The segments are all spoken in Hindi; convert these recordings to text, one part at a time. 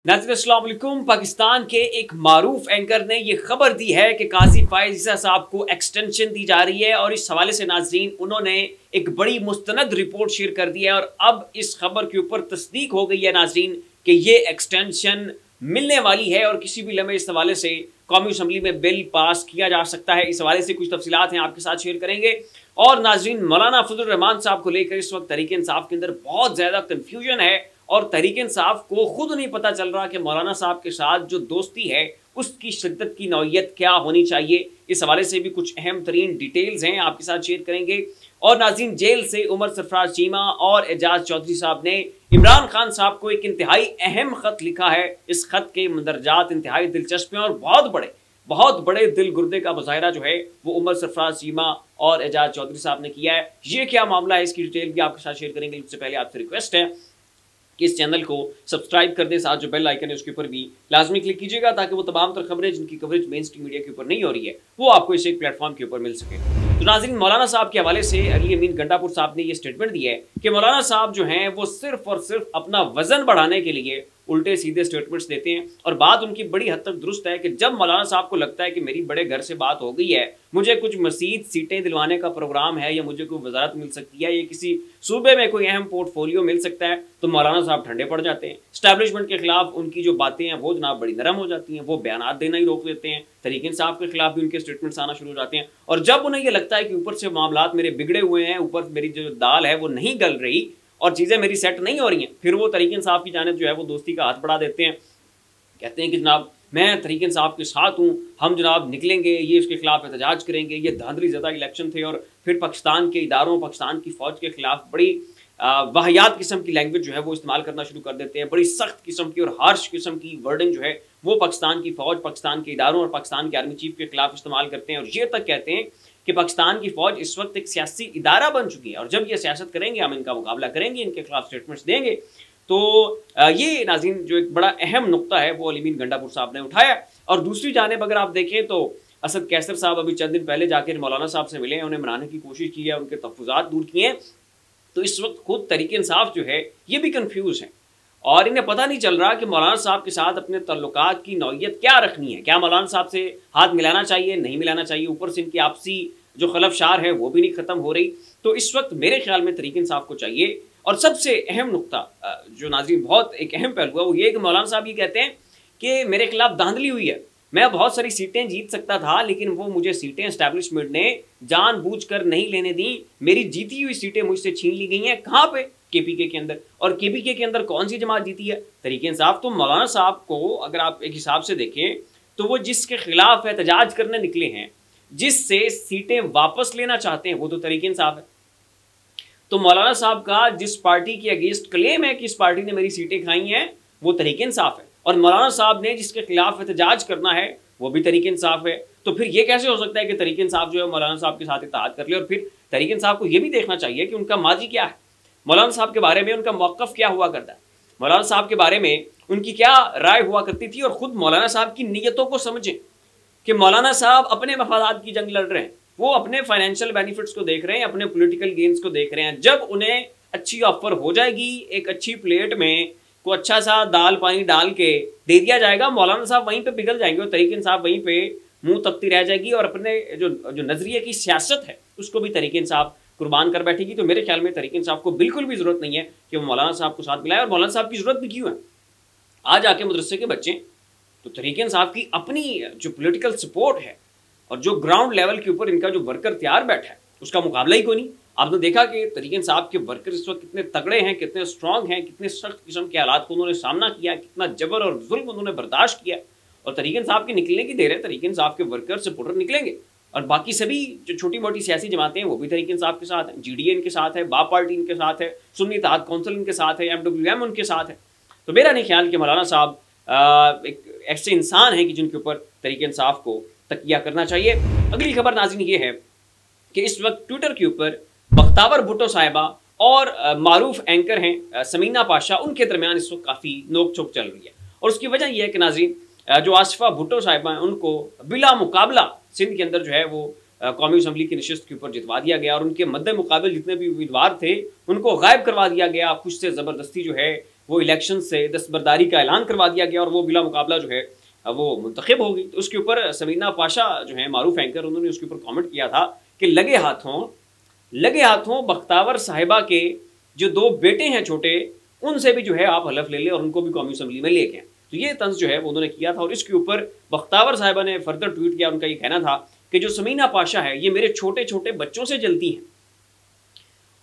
नाज़रीन अस्सलाम वालेकुम। पाकिस्तान के एक मारूफ एंकर ने यह खबर दी है कि काजी फायज ईसा साहब को एक्सटेंशन दी जा रही है और इस हवाले से नाज़रीन उन्होंने एक बड़ी मुस्तनद रिपोर्ट शेयर कर दी है और अब इस खबर के ऊपर तस्दीक हो गई है नाज़रीन कि ये एक्सटेंशन मिलने वाली है और किसी भी लम्हे इस हवाले से कौमी असम्बली में बिल पास किया जा सकता है। इस हवाले से कुछ तफसीलात हैं आपके साथ शेयर करेंगे। और नाज़रीन मौलाना फजल रहमान साहब को लेकर इस वक्त तहरीक इंसाफ के अंदर बहुत ज़्यादा कन्फ्यूजन है और तहरीक इंसाफ को खुद नहीं पता चल रहा कि मौलाना साहब के साथ जो दोस्ती है उसकी शिद्दत की नौयत क्या होनी चाहिए। इस हवाले से भी कुछ अहम तरीन डिटेल्स हैं आपके साथ शेयर करेंगे। और नाज़रीन जेल से उमर सरफराज चीमा और एजाज चौधरी साहब ने इमरान खान साहब को एक इंतहाई अहम खत लिखा है। इस खत के मंदरजात इंतहाई दिलचस्प हैं और बहुत बड़े दिल गुर्दे का मुजाहरा जो है वो उमर सरफराज चीमा और एजाज चौधरी साहब ने किया है। ये क्या मामला है इसकी डिटेल भी आपके साथ शेयर करेंगे। इससे पहले आपसे रिक्वेस्ट है कि इस चैनल को सब्सक्राइब कर दें, साथ जो बेल आइकन है उसके ऊपर भी लाजमी क्लिक कीजिएगा ताकि वो तमाम तर खबरें जिनकी कवरेज मेन स्ट्रीम मीडिया के ऊपर नहीं हो रही है वो आपको इस एक प्लेटफॉर्म के ऊपर मिल सके। तो नाज़रीन मौलाना साहब के हवाले से अली अमीन गंडापुर साहब ने ये स्टेटमेंट दी है कि मौलाना साहब जो हैं वो सिर्फ और सिर्फ अपना वजन बढ़ाने के लिए उल्टे सीधे स्टेटमेंट्स देते हैं। और बात उनकी बड़ी हद तक दुरुस्त है कि जब मौलाना साहब को लगता है कि मेरी बड़े घर से बात हो गई है, मुझे कुछ मजीद सीटें दिलवाने का प्रोग्राम है या मुझे कोई वजारत मिल सकती है या किसी सूबे में कोई अहम पोर्टफोलियो मिल सकता है, तो मौलाना साहब ठंडे पड़ जाते हैं। स्टैब्लिशमेंट के खिलाफ उनकी जो बातें हैं वो जनाब बड़ी नरम हो जाती हैं, वो बयान देना ही रोक देते हैं। तहरीक इंसाफ के खिलाफ भी उनके स्टेटमेंट्स आना शुरू हो जाते हैं। और जब उन्हें ये लगता है कि ऊपर से मामलात मेरे बिगड़े हुए हैं, ऊपर मेरी जो दाल है वो नहीं गल रही और चीज़ें मेरी सेट नहीं हो रही हैं, फिर वो तहरीक इंसाफ की जानिब जो है वो दोस्ती का हाथ बढ़ा देते हैं। कहते हैं कि जनाब मैं तहरीक इंसाफ के साथ हूँ, हम जनाब निकलेंगे, ये इसके खिलाफ एहतजाज करेंगे। ये धांधली ज़्यादा इलेक्शन थे और फिर पाकिस्तान के इदारों, पाकिस्तान की फ़ौज के खिलाफ बड़ी वाहियात किस्म की लैंग्वेज जो है वो इस्तेमाल करना शुरू कर देते हैं। बड़ी सख्त किस्म की और हार्श किस्म की वर्डिंग जो है वो पाकिस्तान की फ़ौज, पाकिस्तान के इदारों और पाकिस्तान के आर्मी चीफ के खिलाफ इस्तेमाल करते हैं। और ये तक कहते हैं कि पाकिस्तान की फ़ौज इस वक्त एक सियासी इदारा बन चुकी है और जब ये सियासत करेंगे हम इनका मुकाबला करेंगे, इनके खिलाफ स्टेटमेंट्स देंगे। तो ये नाज़रीन जो एक बड़ा अहम नुक्ता है वो अली अमीन गंडापुर साहब ने उठाया। और दूसरी जानिब अगर आप देखें तो असद कैसर साहब अभी चंद दिन पहले जाकर मौलाना साहब से मिले हैं, उन्हें मनाने की कोशिश की है, उनके तहफ़्फ़ुज़ात दूर किए हैं। तो इस वक्त खुद तहरीक इंसाफ जो है ये भी कन्फ्यूज़ है और इन्हें पता नहीं चल रहा कि मौलाना साहब के साथ अपने तल्लुकात की नौयत क्या रखनी है। क्या मौलाना साहब से हाथ मिलाना चाहिए, नहीं मिलाना चाहिए? ऊपर से इनकी आपसी जो खलफशार है वो भी नहीं ख़त्म हो रही। तो इस वक्त मेरे ख्याल में तहरीक इंसाफ को चाहिए। और सबसे अहम नुक्ता जो नाज़रीन बहुत एक अहम पहलू है वो ये कि मौलाना साहब ये कहते हैं कि मेरे खिलाफ धांधली हुई है, मैं बहुत सारी सीटें जीत सकता था लेकिन वो मुझे सीटें एस्टैब्लिशमेंट ने जानबूझकर नहीं लेने दी, मेरी जीती हुई सीटें मुझसे छीन ली गई हैं। कहाँ पे? केपीके के अंदर। और केपीके के अंदर कौन सी जमात जीती है? तहरीक इंसाफ। तो मौलाना साहब को अगर आप एक हिसाब से देखें तो वो जिसके खिलाफ एहतजाज करने निकले हैं, जिससे सीटें वापस लेना चाहते हैं, वो तो तहरीक इंसाफ है। तो मौलाना साहब का जिस पार्टी के अगेंस्ट क्लेम है कि इस पार्टी ने मेरी सीटें खाई हैं वो तहरीक इंसाफ है और मौलाना साहब ने जिसके खिलाफ एहतजाज करना है वो भी तहरीक इंसाफ है। तो फिर ये कैसे हो सकता है कि तहरीक इंसाफ जो है मौलाना साहब के साथ इत्तेहाद कर ले? और फिर तहरीक इंसाफ को ये भी देखना चाहिए कि उनका माजी क्या है, मौलाना साहब के बारे में उनका मौक़िफ़ क्या हुआ करता है, मौलाना साहब के बारे में उनकी क्या राय हुआ करती थी। और ख़ुद मौलाना साहब की नीयतों को समझें कि मौलाना साहब अपने मफादात की जंग लड़ रहे हैं, वो अपने फाइनेंशियल बेनिफिट्स को देख रहे हैं, अपने पॉलिटिकल गेन्स को देख रहे हैं। जब उन्हें अच्छी ऑफर हो जाएगी, एक अच्छी प्लेट में को अच्छा सा दाल पानी डाल के दे दिया जाएगा, मौलाना साहब वहीं पे पिघल जाएंगे और तहरीक इंसाफ वहीं पे मुंह तकती रह जाएगी और अपने जो नजरिए की सियासत है उसको भी तहरीक इंसाफ कुर्बान कर बैठेगी। तो मेरे ख्याल में तहरीक इंसाफ को बिल्कुल भी जरूरत नहीं है कि वो मौलाना साहब को साथ मिलाए। और मौलाना साहब की जरूरत भी क्यों है? आज आके मदरसे के बच्चे तो तहरीक इंसाफ की अपनी जो पोलिटिकल सपोर्ट है और जो ग्राउंड लेवल के ऊपर इनका जो वर्कर तैयार बैठा है उसका मुकाबला ही कोई नहीं। आपने देखा कि तहरीक इंसाफ के वर्कर इस वक्त कितने तगड़े हैं, कितने स्ट्रांग हैं, कितने सख्त किस्म के हालात को उन्होंने सामना किया, कितना जबर और जुल्म उन्होंने बर्दाश्त किया। और तहरीक इंसाफ के निकलने की देर है, तहरीक इंसाफ के वर्कर सपोर्टर निकलेंगे और बाकी सभी जो छोटी मोटी सियासी जमातें हैं वो भी तहरीक इंसाफ के साथ हैं, GDA इनके साथ है, बाप पार्टी इनके साथ है, सुन्नी इत्तेहाद कौंसिल इनके साथ है, MWM उनके साथ है। तो मेरा नहीं ख्याल कि मौलाना साहब एक ऐसे इंसान हैं कि जिनके ऊपर तहरीक इंसाफ को तकिया करना चाहिए। अगली खबर नाज़रीन ये है कि इस वक्त ट्विटर के ऊपर बख्तावर भुट्टो साहिबा और मारूफ एंकर हैं समीना पाशा, उनके दरमियान इस वक्त काफ़ी नोक झोंक चल रही है। और उसकी वजह यह है कि नाज़रीन जो आसिफा भुट्टो साहिबा हैं उनको बिला मुकाबला सिंध के अंदर जो है वो कौमी असम्बली की नशिस्त के ऊपर जितवा दिया गया और उनके मद्दे मुकाबले जितने भी उम्मीदवार थे उनको गायब करवा दिया गया। खुश से ज़बरदस्ती जो है वो इलेक्शन से दस्तबरदारी का ऐलान करवा दिया गया और वो बिला मुकाबला जो है वो मुंतखब हो गई। तो उसके ऊपर समीना पाशा जो है मारूफ एंकर, उन्होंने उसके ऊपर कमेंट किया था कि लगे हाथों बख्तावर साहिबा के जो 2 बेटे हैं छोटे, उनसे भी जो है आप हलफ ले लें और उनको भी कौमी असम्बली में लेके आए। तो ये तंज जो है वो उन्होंने किया था और इसके ऊपर बख्तावर साहिबा ने फर्दर ट्वीट किया। उनका ये कहना था कि जो समीना पाशा है ये मेरे छोटे छोटे बच्चों से जलती हैं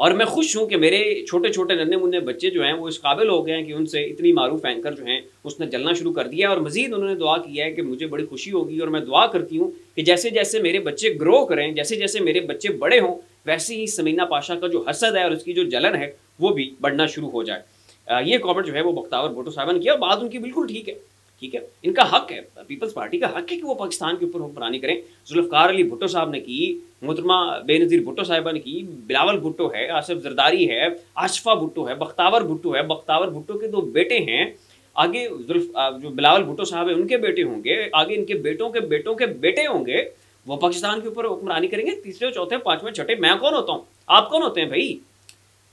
और मैं खुश हूँ कि मेरे छोटे छोटे नन्हे मुन्ने बच्चे जो हैं वो इस काबिल हो गए हैं कि उनसे इतनी मारूफ एंकर जो हैं उसने जलना शुरू कर दिया। और मजीद उन्होंने दुआ किया है कि मुझे बड़ी खुशी होगी और मैं दुआ करती हूँ कि जैसे जैसे मेरे बच्चे ग्रो करें, जैसे जैसे मेरे बच्चे बड़े हों, वैसे ही समीना पाशा का जो हसद है और उसकी जो जलन है वो भी बढ़ना शुरू हो जाए। ये कमेंट जो है वो बख्तावर भुट्टो साहिबा ने किया। बात उनकी बिल्कुल ठीक है, इनका हक है, पीपल्स पार्टी का हक है कि वो पाकिस्तान के ऊपर हुक्मरानी करें। जुल्फ़िकार अली भुट्टो साहब ने की, मोहतरमा बेनज़ीर भुट्टो साहिबा ने की, बिलावल भुट्टो है, आसिफ जरदारी है, आशफा भुट्टो है, बख्तावर भुट्टो के 2 बेटे हैं, आगे जो बिलावल भुट्टो साहब है उनके बेटे होंगे, आगे इनके बेटों के बेटे होंगे, वो पाकिस्तान के ऊपर हुक्मरानी करेंगे। तीसरे, चौथे, 5वें, छठे, मैं कौन होता हूँ? आप कौन होते हैं भाई?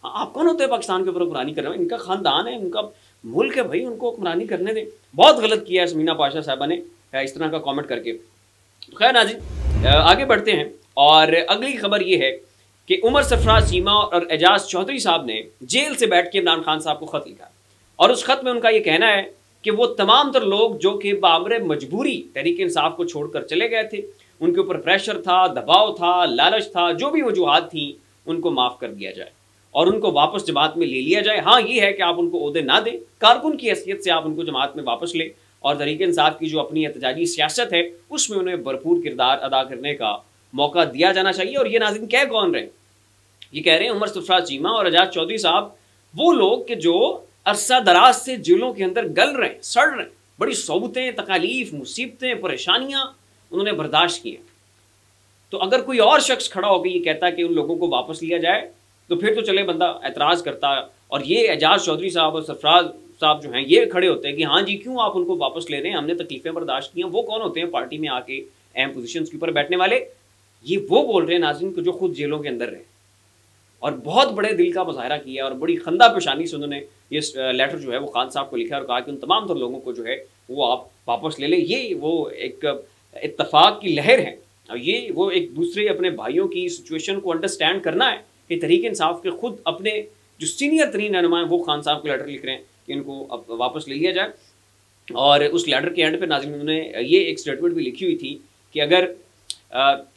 आप कौन होते हैं पाकिस्तान के ऊपर हुक्मरानी करने? इनका खानदान है, इनका मुल्क है भाई, उनको हुक्मरानी करने दें। बहुत गलत किया है समीना पाशा साहिबा ने इस तरह का कमेंट करके। तो खैर नाज़रीन, आगे बढ़ते हैं और अगली खबर ये है कि उमर सरफराज चीमा और एजाज चौधरी साहब ने जेल से बैठ के इमरान खान साहब को ख़त लिखा और उस खत में उनका ये कहना है कि वो तमाम तर लोग जो कि बामरे मजबूरी तहरीक इंसाफ को छोड़कर चले गए थे, उनके ऊपर प्रेशर था, दबाव था, लालच था, जो भी वजूहात थी, उनको माफ़ कर दिया जाए और उनको वापस जमात में ले लिया जाए। हाँ, ये है कि आप उनको ओहदे ना दें, कारकुन की हैसियत से आप उनको जमात में वापस लें और तहरीक इंसाफ की जो अपनी एहतजाजी सियासत है उसमें उन्हें भरपूर किरदार अदा करने का मौका दिया जाना चाहिए। और ये नाज़रीन कह कौन रहे? ये कह रहे हैं उमर सरफराज चीमा और एजाज चौधरी साहब, वो लोग कि जो अरसा दराज से जेलों के अंदर गल रहे हैं, सड़ रहे हैं, बड़ी सौबतें, तकालीफ, मुसीबतें, परेशानियां उन्होंने बर्दाश्त की हैं। तो अगर कोई और शख्स खड़ा होकर ये कहता है कि उन लोगों को वापस लिया जाए तो फिर तो चले बंदा एतराज़ करता है। और ये एजाज चौधरी साहब और सरफराज साहब जो हैं ये खड़े होते हैं कि हाँ जी, क्यों आप उनको वापस ले रहे हैं, हमने तकलीफें बर्दाश्त की हैं। वो कौन होते हैं पार्टी में आके अहम पोजीशंस के ऊपर बैठने वाले? ये वो बोल रहे हैं नाज़रीन को जो खुद जेलों के अंदर रहे और बहुत बड़े दिल का मुजाहरा किया और बड़ी खंदा पेशानी से उन्होंने ये लेटर जो है वो खान साहब को लिखा और कहा कि उन तमाम तर लोगों को जो है वो आप वापस ले लें। ये वो एक इत्तफाक की लहर है और ये वो एक दूसरे अपने भाइयों की सिचुएशन को अंडरस्टैंड करना है कि तहरीक इंसाफ के खुद अपने जो सीनियर तरीन रहनुमा हैं वो खान साहब को लेटर लिख रहे हैं कि इनको अब वापस ले लिया जाए। और उस लेटर के एंड पे नाज़रीन उन्होंने ये एक स्टेटमेंट भी लिखी हुई थी कि अगर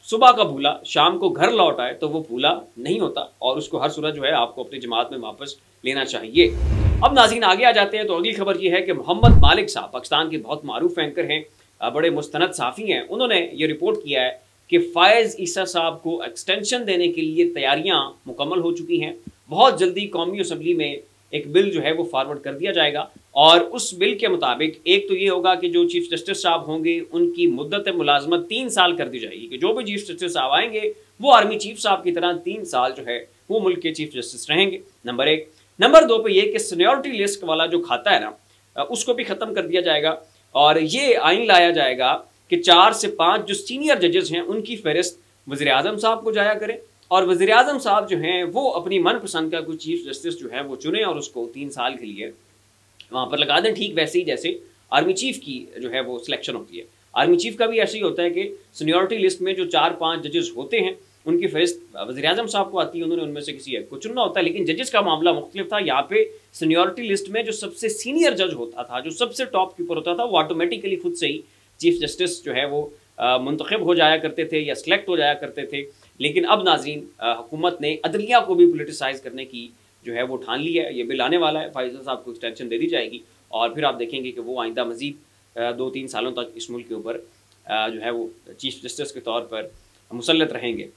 सुबह का भूला शाम को घर लौट आए तो वो भूला नहीं होता और उसको हर सूरत जो है आपको अपनी जमात में वापस लेना चाहिए। अब नाज़रीन आगे आ जाते हैं तो अगली खबर ये है कि मोहम्मद मालिक साहब पाकिस्तान के बहुत मारूफ एंकर हैं, बड़े मुस्तनद साफ़ी हैं। उन्होंने ये रिपोर्ट किया है कि फ़ायज़ ईसा साहब को एक्सटेंशन देने के लिए तैयारियां मुकम्मल हो चुकी हैं। बहुत जल्दी कौमी असम्बली में एक बिल जो है वो फॉरवर्ड कर दिया जाएगा और उस बिल के मुताबिक एक तो ये होगा कि जो चीफ जस्टिस साहब होंगे उनकी मुद्दत मुलाजमत 3 साल कर दी जाएगी कि जो भी चीफ जस्टिस साहब आएंगे वो आर्मी चीफ साहब की तरह 3 साल जो है वो मुल्क के चीफ जस्टिस रहेंगे, नंबर 1। नंबर 2 पे ये कि सीनियरिटी लिस्ट वाला जो खाता है ना उसको भी ख़त्म कर दिया जाएगा और ये आइन लाया जाएगा कि 4 से 5 जो सीनियर जजेस हैं उनकी फहरिस्त वज़ीर आज़म साहब को जाया करें और वज़ीर आज़म साहब जो हैं वो अपनी मनपसंद का कोई चीफ जस्टिस जो है वो चुने और उसको 3 साल के लिए वहाँ पर लगा दें। ठीक वैसे ही जैसे आर्मी चीफ की जो है वो सिलेक्शन होती है, आर्मी चीफ का भी ऐसे ही होता है कि सीनियरिटी लिस्ट में जो 4-5 जजेस होते हैं उनकी फहरिस्त वज़ीर आज़म साहब को आती है, उन्होंने उनमें से किसी एक को चुनना होता है। लेकिन जजेस का मामला मुख्तलिफ था। यहाँ पे सीनियरिटी लिस्ट में जो सबसे सीनियर जज होता था, जो सबसे टॉप के ऊपर होता था, वो ऑटोमेटिकली खुद से ही चीफ जस्टिस जो है वो मुंतखब हो जाया करते थे या सिलेक्ट हो जाया करते थे। लेकिन अब नाज़रीन हुकूमत ने अदलिया को भी पोलिटिसाइज़ करने की जो है वो ठान ली है। ये बिल आने वाला है, फ़ायज़ साहब को एक्सटेंशन दे दी जाएगी और फिर आप देखेंगे कि वो आइंदा मज़ीद 2-3 सालों तक इस मुल्क के ऊपर जो है वो चीफ जस्टिस के तौर पर मुसल्लत रहेंगे।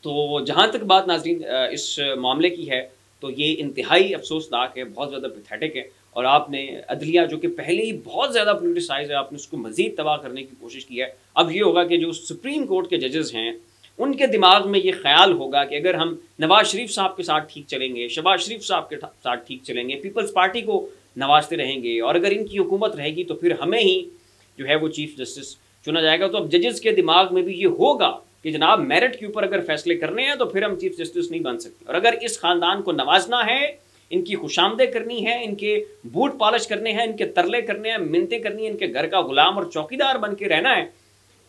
तो जहाँ तक बात नाज़रीन इस मामले की है तो ये इंतहाई अफसोसनाक है, बहुत ज़्यादा पैथेटिक है और आपने अदलिया जो कि पहले ही बहुत ज़्यादा पोलिटिसाइज है, आपने उसको मज़ीद तबाह करने की कोशिश की है। अब ये होगा कि जो सुप्रीम कोर्ट के जजेस हैं उनके दिमाग में ये ख्याल होगा कि अगर हम नवाज शरीफ साहब के साथ ठीक चलेंगे, शहबाज शरीफ साहब के साथ ठीक चलेंगे, पीपल्स पार्टी को नवाजते रहेंगे और अगर इनकी हुकूमत रहेगी तो फिर हमें ही जो है वो चीफ जस्टिस चुना जाएगा। तो अब जजेस के दिमाग में भी ये होगा कि जनाब मेरिट के ऊपर अगर फैसले करने हैं तो फिर हम चीफ जस्टिस नहीं बन सकते और अगर इस ख़ानदान को नवाजना है, इनकी खुशामदें करनी है, इनके बूट पॉलिश करने हैं, इनके तरले करने हैं, मिन्नतें करनी है, इनके घर का गुलाम और चौकीदार बन के रहना है,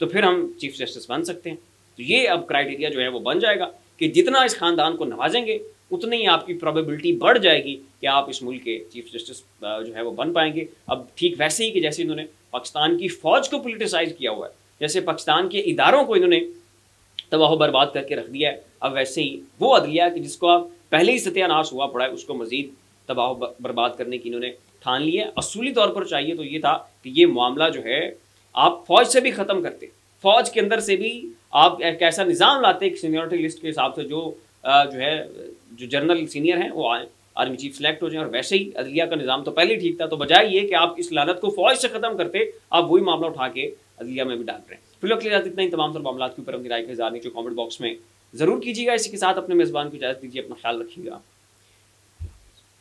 तो फिर हम चीफ जस्टिस बन सकते हैं। तो ये अब क्राइटेरिया जो है वो बन जाएगा कि जितना इस खानदान को नवाजेंगे उतनी ही आपकी प्रोबेबिलिटी बढ़ जाएगी कि आप इस मुल्क के चीफ जस्टिस जो है वो बन पाएंगे। अब ठीक वैसे ही कि जैसे इन्होंने पाकिस्तान की फ़ौज को पोलिटिसाइज किया हुआ है, जैसे पाकिस्तान के इदारों को इन्होंने तबाह बर्बाद करके रख दिया है, अब वैसे ही वो अदलिया कि जिसको आप पहले ही सत्यानाश हुआ पड़ा है उसको मज़ीद तबाह बर्बाद करने की इन्होंने ठान ली है। असूली तौर पर चाहिए तो ये था कि ये मामला जो है आप फ़ौज से भी ख़त्म करते, फ़ौज के अंदर से भी आप एक ऐसा निज़ाम लाते एक सीनियरिटी लिस्ट के हिसाब से जो जनरल सीनियर हैं वो आए, आर्मी चीफ सेलेक्ट हो जाए, और वैसे ही अदलिया का निज़ाम तो पहले ही ठीक था, तो बजाय ये कि आप इस लानत को फ़ौज से ख़त्म करते, आप वही मामला उठा के अदलिया में भी डाल रहे हैं। फिलहाल के लिए इतना ही। तमाम मामला के ऊपर अपनी राय का इज़हार नीचे कमेंट बॉक्स में ज़रूर कीजिएगा। इसी के साथ अपने मेज़बान को इजाज़त दीजिए, अपना ख्याल रखिएगा।